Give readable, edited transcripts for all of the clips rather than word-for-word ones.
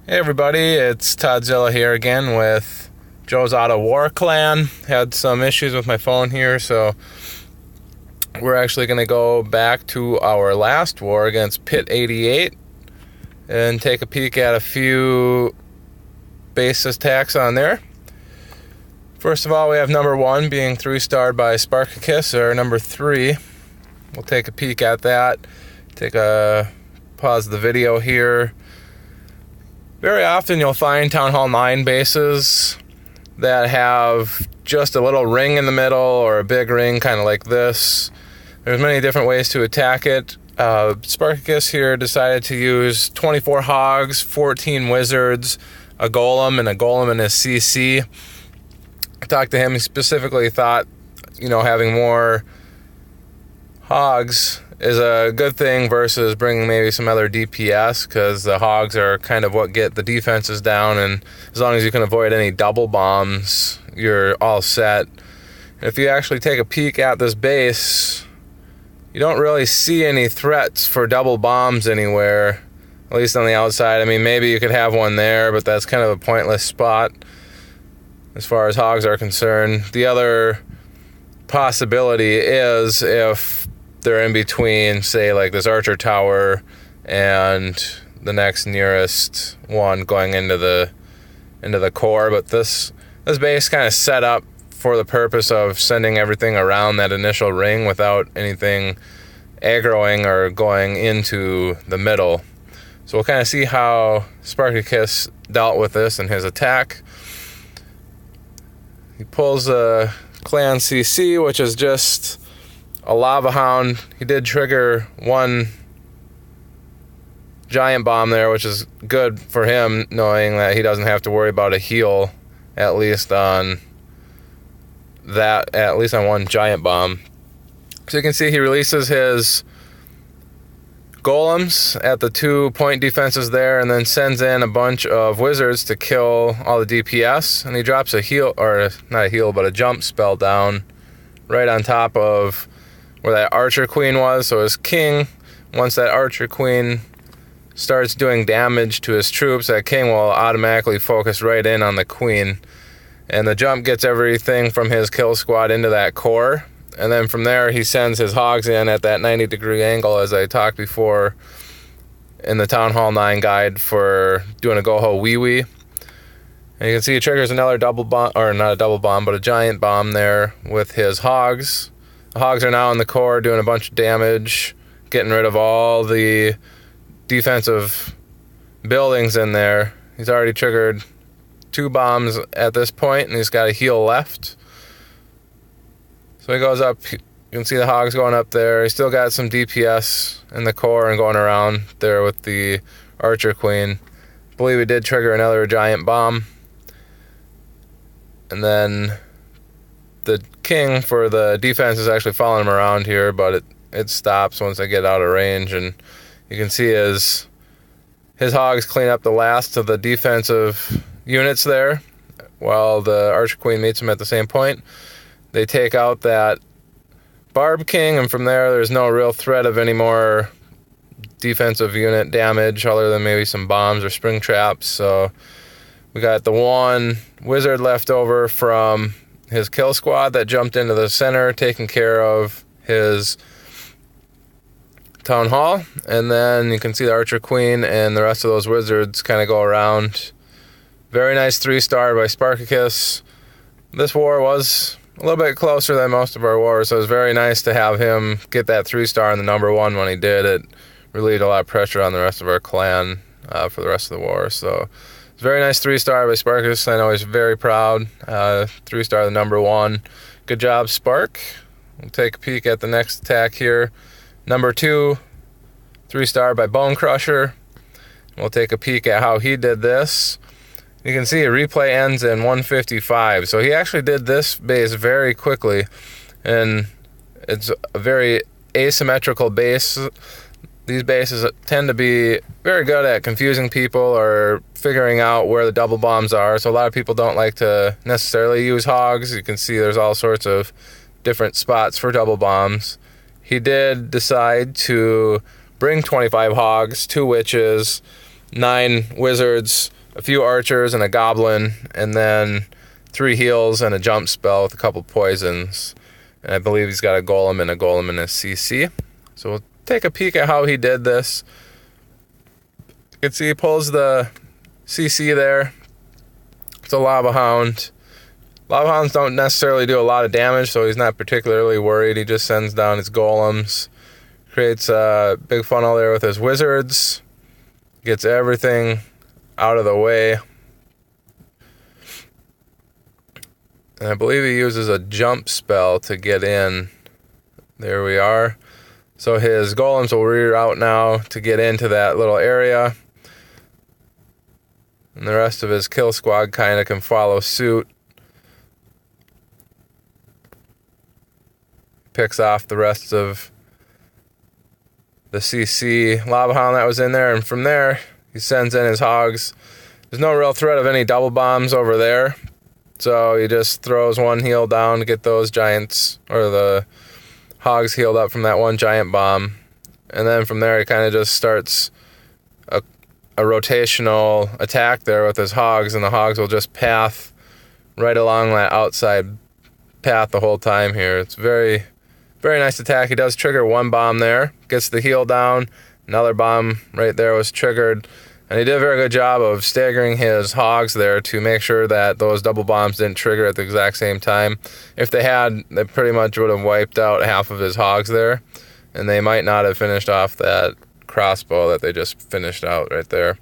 Hey everybody, it's Toddzilla here again with Joe's Auto War Clan. Had some issues with my phone here, so we're actually going to go back to our last war against Pit 88 and take a peek at a few base attacks on there. First of all, we have number 1 being 3-starred by Spartacus, or number 3. We'll take a peek at that. Pause the video here. Very often you'll find Town Hall 9 bases that have just a little ring in the middle or a big ring kind of like this. There's many different ways to attack it. Spartacus here decided to use 24 hogs, 14 wizards, a golem and his CC. I talked to him, he specifically thought, having more hogs is a good thing versus bringing maybe some other DPS, because the hogs are kind of what get the defenses down, and as long as you can avoid any double bombs, you're all set. If you actually take a peek at this base, you don't really see any threats for double bombs anywhere, at least on the outside. I mean, maybe you could have one there, but that's kind of a pointless spot as far as hogs are concerned. The other possibility is if they're in between, say, like this archer tower and the next nearest one going into the core. But this base kind of set up for the purpose of sending everything around that initial ring without anything aggroing or going into the middle. So we'll kind of see how Spartacus dealt with this in his attack. He pulls a clan CC, which is just a lava hound. He did trigger one giant bomb there, which is good for him, knowing that he doesn't have to worry about a heal, at least on one giant bomb. So you can see he releases his golems at the 2-point defenses there, and then sends in a bunch of wizards to kill all the DPS, and he drops a heal, or not a heal, but a jump spell down right on top of where that archer queen was. So his king, once that archer queen starts doing damage to his troops, that king will automatically focus right in on the queen, and the jump gets everything from his kill squad into that core. And then from there he sends his hogs in at that 90-degree angle, as I talked before in the Town Hall 9 guide for doing a go-ho wee-wee. And you can see he triggers another double bomb, or not a double bomb, but a giant bomb there with his hogs. The hogs are now in the core doing a bunch of damage, getting rid of all the defensive buildings in there. He's already triggered 2 bombs at this point, and he's got a heal left. So he goes up, you can see the hogs going up there. He's still got some DPS in the core and going around there with the archer queen. I believe he did trigger another giant bomb. And then the king for the defense is actually following him around here, but it stops once they get out of range, and you can see his hogs clean up the last of the defensive units there, while the archer queen meets him at the same point. They take out that barb king, and from there's no real threat of any more defensive unit damage other than maybe some bombs or spring traps. So we got the 1 wizard left over from his kill squad that jumped into the center, taking care of his town hall. And then you can see the archer queen and the rest of those wizards kind of go around. Very nice 3-star by Spartacus. This war was a little bit closer than most of our wars, so it was very nice to have him get that 3-star in the number 1 when he did. It relieved a lot of pressure on the rest of our clan for the rest of the war. So it's a very nice 3-star by Spartacus. I know he's very proud. 3-star the number 1. Good job, Spark. We'll take a peek at the next attack here. Number 2, 3-star by Bone Crusher. We'll take a peek at how he did this. You can see a replay ends in 155. So he actually did this base very quickly, and it's a very asymmetrical base. These bases tend to be very good at confusing people or figuring out where the double bombs are. So a lot of people don't like to necessarily use hogs. You can see there's all sorts of different spots for double bombs. He did decide to bring 25 hogs, 2 witches, 9 wizards, a few archers and a goblin, and then 3 heals and a jump spell with a couple poisons. And I believe he's got a golem and a CC. So we'll take a peek at how he did this. You can see he pulls the CC there. It's a Lava Hound. Lava Hounds don't necessarily do a lot of damage, so he's not particularly worried. He just sends down his golems. Creates a big funnel there with his wizards. Gets everything out of the way. And I believe he uses a jump spell to get in. There we are. So his golems will reroute now to get into that little area. And the rest of his kill squad kind of can follow suit. Picks off the rest of the CC Lava Hound that was in there. And from there, he sends in his hogs. There's no real threat of any double bombs over there. So he just throws 1 heal down to get those giants, or the hogs, healed up from that 1 giant bomb. And then from there he kind of just starts a rotational attack there with his hogs, and the hogs will just path right along that outside path the whole time here. It's very, very nice attack. He does trigger 1 bomb there, gets the heal down, another bomb right there was triggered. And he did a very good job of staggering his hogs there to make sure that those double bombs didn't trigger at the exact same time. If they had, they pretty much would have wiped out half of his hogs there. And they might not have finished off that crossbow that they just finished out right there.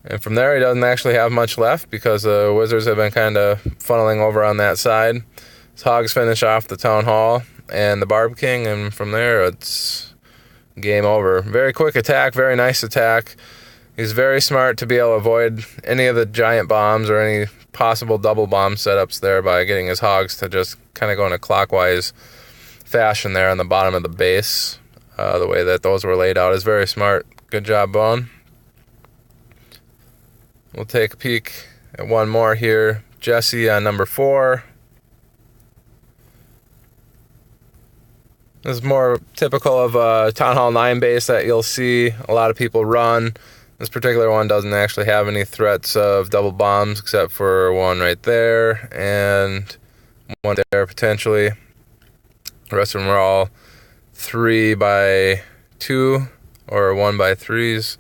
And from there, he doesn't actually have much left because the wizards have been kind of funneling over on that side. His hogs finish off the town hall and the Barb King, and from there, it's game over. Very quick attack, very nice attack. He's very smart to be able to avoid any of the giant bombs or any possible double bomb setups there by getting his hogs to just kind of go in a clockwise fashion there on the bottom of the base. The way that those were laid out is very smart. Good job, Bone. We'll take a peek at one more here. Jesse on number 4. This is more typical of a Town Hall 9 base that you'll see a lot of people run. This particular one doesn't actually have any threats of double bombs except for 1 right there and 1 there potentially. The rest of them are all 3x2 or 1x3s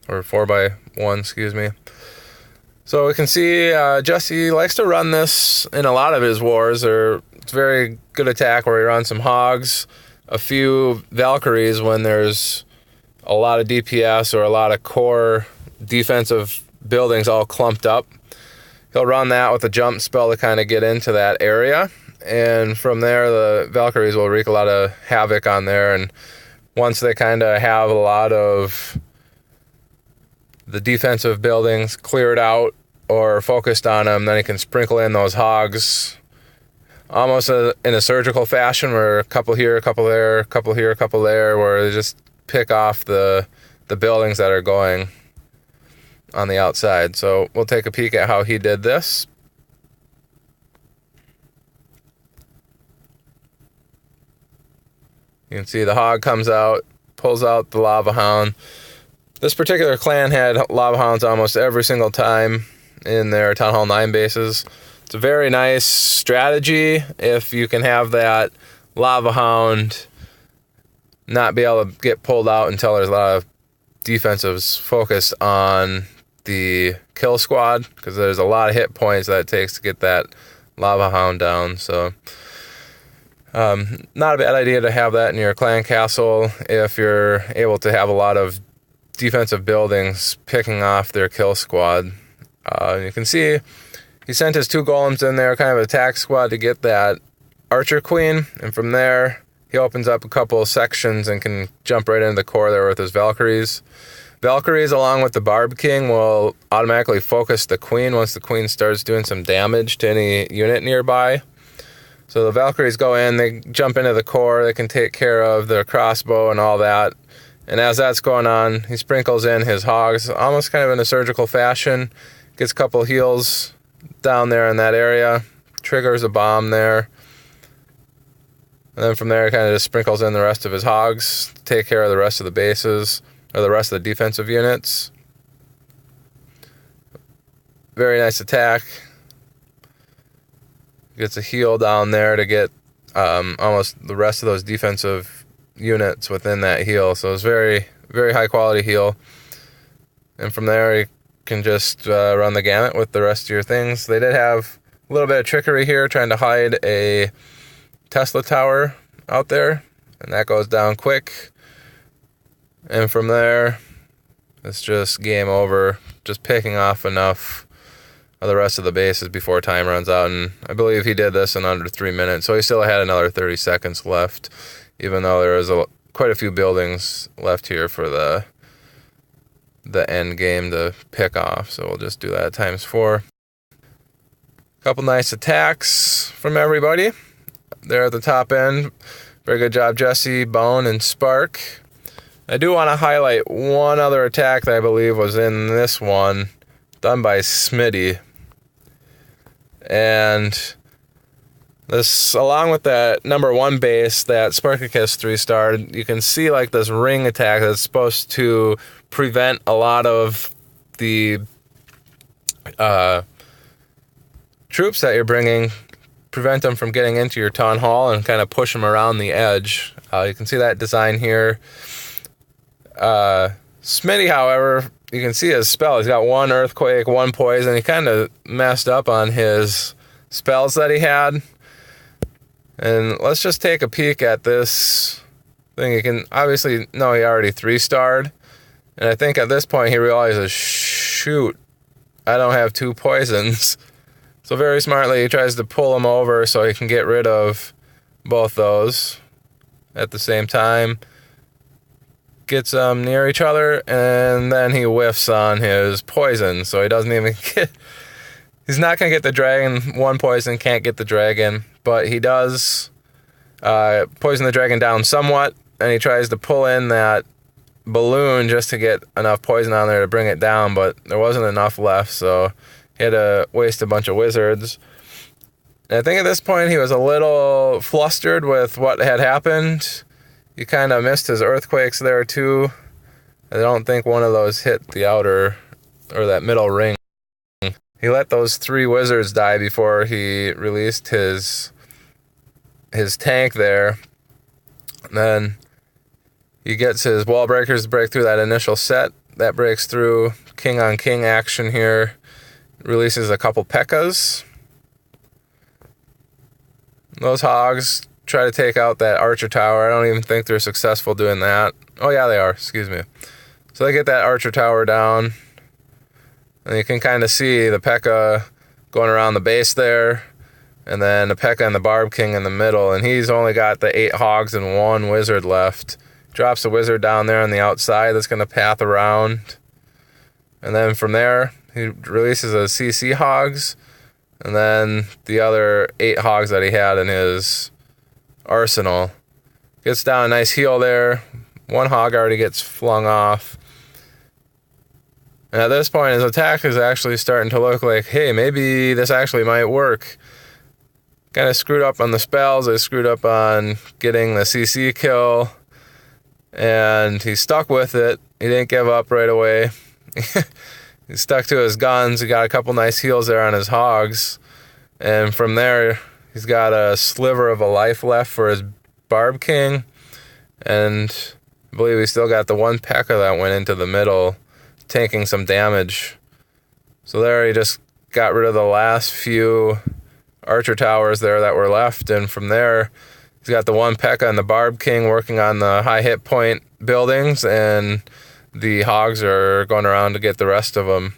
or 4x1, excuse me. So we can see Jesse likes to run this in a lot of his wars. It's a very good attack where he runs some hogs, a few Valkyries when there's a lot of DPS or a lot of core defensive buildings all clumped up. He'll run that with a jump spell to kind of get into that area. And from there, the Valkyries will wreak a lot of havoc on there. And once they kind of have a lot of the defensive buildings cleared out or focused on them, then he can sprinkle in those hogs almost in a surgical fashion where a couple here, a couple there, a couple here, a couple there, where they just pick off the buildings that are going on the outside. So we'll take a peek at how he did this. You can see the hog comes out, pulls out the Lava Hound. This particular clan had Lava Hounds almost every single time in their Town Hall 9 bases. It's a very nice strategy if you can have that Lava Hound not be able to get pulled out until there's a lot of defensives focused on the kill squad, because there's a lot of hit points that it takes to get that Lava Hound down. So not a bad idea to have that in your clan castle if you're able to have a lot of defensive buildings picking off their kill squad. You can see he sent his 2 golems in there, kind of attack squad, to get that Archer Queen, and from there he opens up a couple of sections and can jump right into the core there with his Valkyries. Valkyries, along with the Barb King, will automatically focus the Queen once the Queen starts doing some damage to any unit nearby. So the Valkyries go in, they jump into the core, they can take care of their crossbow and all that. And as that's going on, he sprinkles in his hogs, almost kind of in a surgical fashion, gets a couple heals down there in that area, triggers a bomb there. And then from there, he kind of just sprinkles in the rest of his hogs to take care of the rest of the bases, or the rest of the defensive units. very nice attack. Gets a heal down there to get almost the rest of those defensive units within that heal. So it's very, very high quality heal. And from there, you can just run the gamut with the rest of your things. They did have a little bit of trickery here, trying to hide a Tesla tower out there. And that goes down quick. And from there, it's just game over. Just picking off enough of the rest of the bases before time runs out, and I believe he did this in under 3 minutes, so he still had another 30 seconds left, even though there was quite a few buildings left here for the end game to pick off. So we'll just do that times 4. Couple nice attacks from everybody there at the top end. Very good job, Jesse, Bone, and Spark. I do want to highlight one other attack that I believe was in this one, done by Smitty. And this, along with that number 1 base that Spartacus 3-starred, you can see like this ring attack that's supposed to prevent a lot of the troops that you're bringing, prevent them from getting into your town hall and kind of push them around the edge. You can see that design here. Smitty, however, you can see his spell. He's got 1 earthquake, 1 poison. He kind of messed up on his spells that he had. And let's just take a peek at this thing. You can obviously know he already 3-starred. And I think at this point he realizes, shoot, I don't have 2 poisons. So very smartly he tries to pull him over so he can get rid of both those at the same time. Gets them near each other, and then he whiffs on his poison, so he doesn't even get... He's not going to get the dragon. 1 poison can't get the dragon, but he does poison the dragon down somewhat, and he tries to pull in that balloon just to get enough poison on there to bring it down, but there wasn't enough left, so he had to waste a bunch of wizards. And I think at this point he was a little flustered with what had happened. He kind of missed his earthquakes there too. I don't think one of those hit the outer or that middle ring. He let those 3 wizards die before he released his tank there. And then he gets his wall breakers to break through that initial set. That breaks through king on king action here. Releases a couple P.E.K.K.A.s. Those hogs try to take out that archer tower. I don't even think they're successful doing that. Oh yeah, they are. Excuse me. So they get that archer tower down. And you can kind of see the P.E.K.K.A. going around the base there. And then the P.E.K.K.A. and the Barb King in the middle. And he's only got the 8 hogs and 1 wizard left. Drops a wizard down there on the outside that's going to path around. And then from there, he releases a CC hogs. And then the other 8 hogs that he had in his arsenal. Gets down a nice heal there. 1 hog already gets flung off. And at this point, his attack is actually starting to look like, hey, maybe this actually might work. Kind of screwed up on the spells. I screwed up on getting the CC kill. And he stuck with it. He didn't give up right away. He stuck to his guns. He got a couple nice heals there on his hogs. And from there, he's got a sliver of a life left for his Barb King. And I believe he still got the 1 P.E.K.K.A. that went into the middle, tanking some damage. So there he just got rid of the last few archer towers there that were left. And from there, he's got the 1 P.E.K.K.A. and the Barb King working on the high hit point buildings. And the hogs are going around to get the rest of them.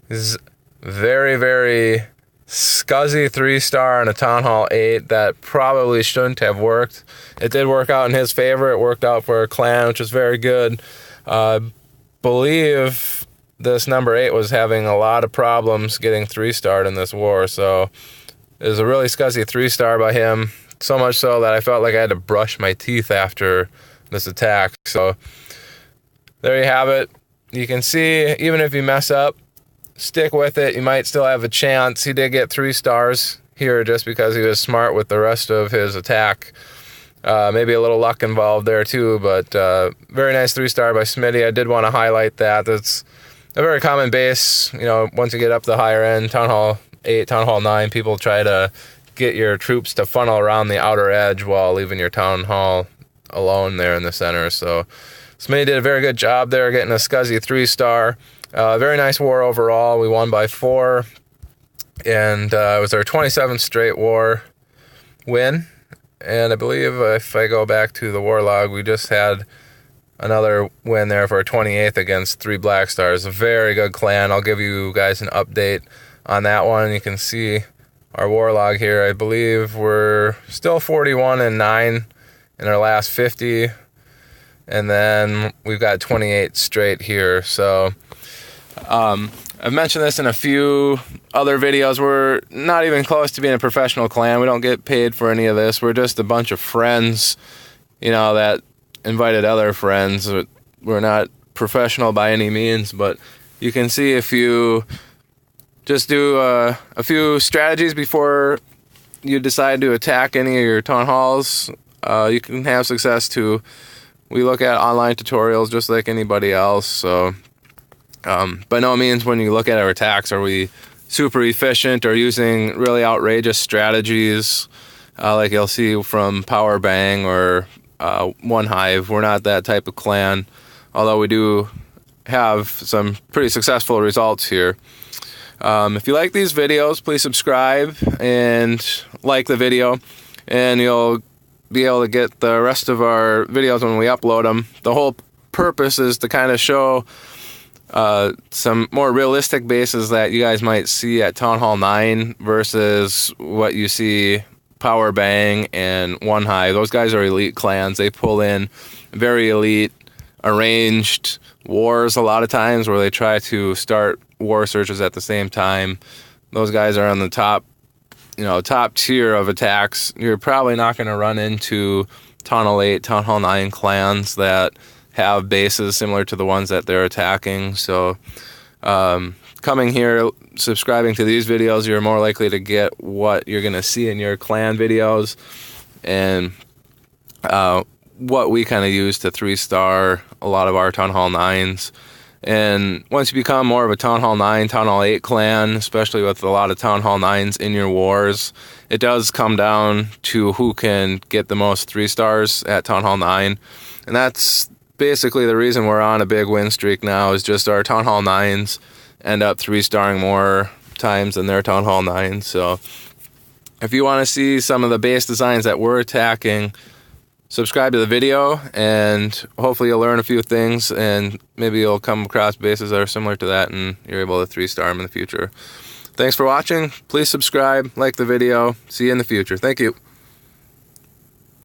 He's very, very scuzzy 3-star on a Town Hall 8 that probably shouldn't have worked. It did work out in his favor. It worked out for a clan, which was very good. Believe this number 8 was having a lot of problems getting 3-starred in this war, so it was a really scuzzy 3-star by him, so much so that I felt like I had to brush my teeth after this attack. So there you have it. You can see, even if you mess up, stick with it. You might still have a chance. He did get 3 stars here just because he was smart with the rest of his attack. Maybe a little luck involved there too, but very nice 3-star by Smitty. I did want to highlight that. That's a very common base. You know, once you get up the higher end, Town Hall 8, Town Hall 9, people try to get your troops to funnel around the outer edge while leaving your Town Hall alone there in the center. So Smitty did a very good job there, getting a scuzzy 3-star. Very nice war overall. We won by 4, and it was our 27th straight war win. And I believe if I go back to the war log, we just had another win there for our 28th against 3 Black Stars. A very good clan. I'll give you guys an update on that one. You can see our war log here. I believe we're still 41-9 in our last 50. And then we've got 28 straight here. So I've mentioned this in a few other videos. We're not even close to being a professional clan. We don't get paid for any of this. We're just a bunch of friends, you know, that invited other friends. We're not professional by any means, but you can see if you just do a few strategies before you decide to attack any of your town halls, you can have success too. We look at online tutorials just like anybody else, so by no means when you look at our attacks are we super efficient or using really outrageous strategies like you'll see from Power Bang or One Hive. We're not that type of clan, although we do have some pretty successful results here. If you like these videos, please subscribe and like the video, and you'll be able to get the rest of our videos when we upload them. The whole purpose is to kind of show some more realistic bases that you guys might see at Town Hall 9 versus what you see Power Bang and One Hive. Those guys are elite clans. They pull in very elite arranged wars a lot of times where they try to start war searches at the same time. Those guys are on the top tier of attacks. You're probably not going to run into Town Hall 8, Town Hall 9 clans that have bases similar to the ones that they're attacking. So coming here, subscribing to these videos, you're more likely to get what you're going to see in your clan videos and what we kind of use to 3-star a lot of our Town Hall 9s. And once you become more of a Town Hall 9, Town Hall 8 clan, especially with a lot of Town Hall 9s in your wars, it does come down to who can get the most 3-stars at Town Hall 9. And that's basically the reason we're on a big win streak now, is just our Town Hall 9s end up 3-starring more times than their Town Hall 9s. So if you want to see some of the base designs that we're attacking, subscribe to the video, and hopefully you'll learn a few things, and maybe you'll come across bases that are similar to that, and you're able to 3-star them in the future. Thanks for watching. Please subscribe, like the video. See you in the future. Thank you.